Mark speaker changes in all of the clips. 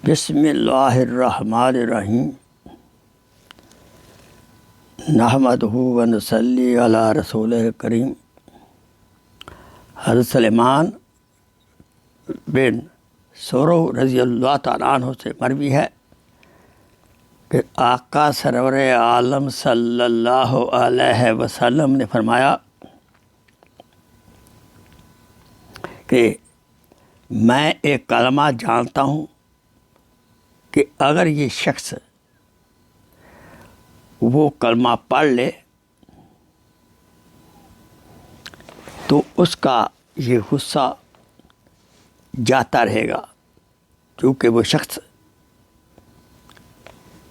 Speaker 1: بسم اللہ الرحمن الرحیم نحمدہ و نصلی علی رسول کریم۔ حضرت سلیمان بن سورو رضی اللہ تعالیٰ عنہ سے مروی ہے کہ آقا سرور عالم صلی اللہ علیہ وسلم نے فرمایا کہ میں ایک کلمہ جانتا ہوں کہ اگر یہ شخص وہ کلمہ پڑھ لے تو اس کا یہ غصہ جاتا رہے گا، کیونکہ وہ شخص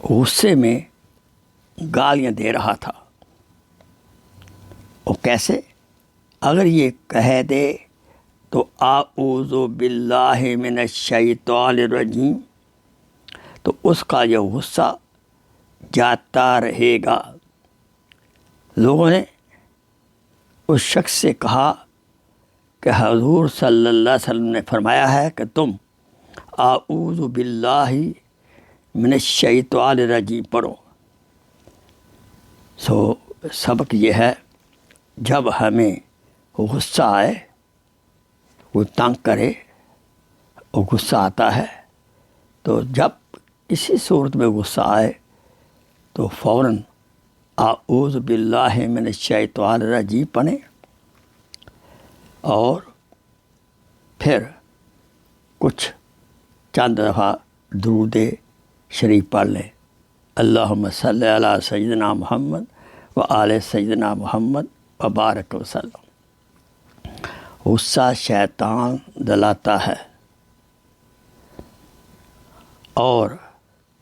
Speaker 1: غصے میں گالیاں دے رہا تھا۔ وہ کیسے؟ اگر یہ کہہ دے تو اعوذ باللہ من الشیطان الرجیم تو اس کا یہ غصہ جاتا رہے گا۔ لوگوں نے اس شخص سے کہا کہ حضور صلی اللہ علیہ وسلم نے فرمایا ہے کہ تم اعوذ باللہ من الشیطان الرجیم پڑھو۔ سبق یہ ہے، جب ہمیں غصہ آئے، وہ تنگ کرے، وہ غصہ آتا ہے، تو جب کسی صورت میں غصہ آئے تو فوراً اعوذ باللہ من الشیطان الرجیم پڑھیں اور پھر کچھ چند دفعہ درود شریف پڑھ لیں۔ اللہم صلی علی سیدنا محمد و آل سیدنا محمد و بارک وسلم۔ غصہ شیطان دلاتا ہے اور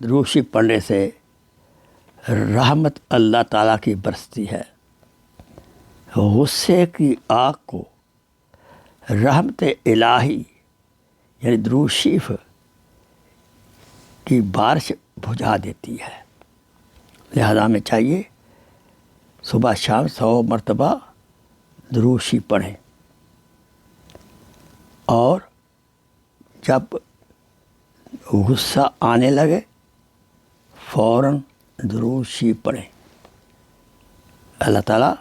Speaker 1: دروشی پڑھنے سے رحمت اللہ تعالیٰ کی برستی ہے۔ غصے کی آگ کو رحمت الہی یعنی درود شریف کی بارش بجھا دیتی ہے۔ لہذا ہمیں چاہیے صبح شام 100 مرتبہ درود شریف پڑھیں، اور جب غصہ آنے لگے فوراً درود شریف پڑھیں۔ اللہ تعالیٰ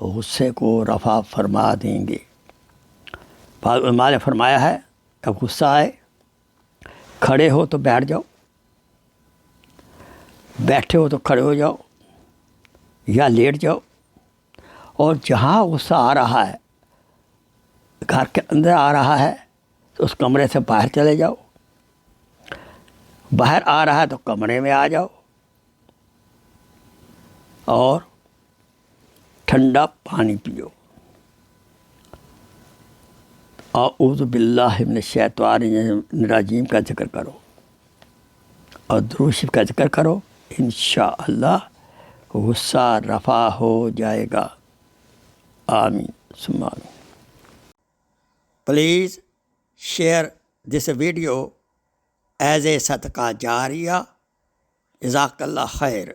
Speaker 1: غصے کو رفع فرما دیں گے۔ بعض علماء نے فرمایا ہے کہ غصہ آئے، کھڑے ہو تو بیٹھ جاؤ، بیٹھے ہو تو کھڑے ہو جاؤ یا لیٹ جاؤ، اور جہاں غصہ آ رہا ہے، گھر کے اندر آ رہا ہے تو اس کمرے سے باہر چلے جاؤ، باہر آ رہا ہے تو کمرے میں آ جاؤ، اور ٹھنڈا پانی پیو۔ اعوذ باللہ من الشیطان الرجیم کا ذکر کرو اور درود شریف کا ذکر کرو، انشاءاللہ غصہ رفع ہو جائے گا۔ آمین ثم آمین۔ Please share this video as a صدقہ جاریہ۔ جزاک اللہ خیر۔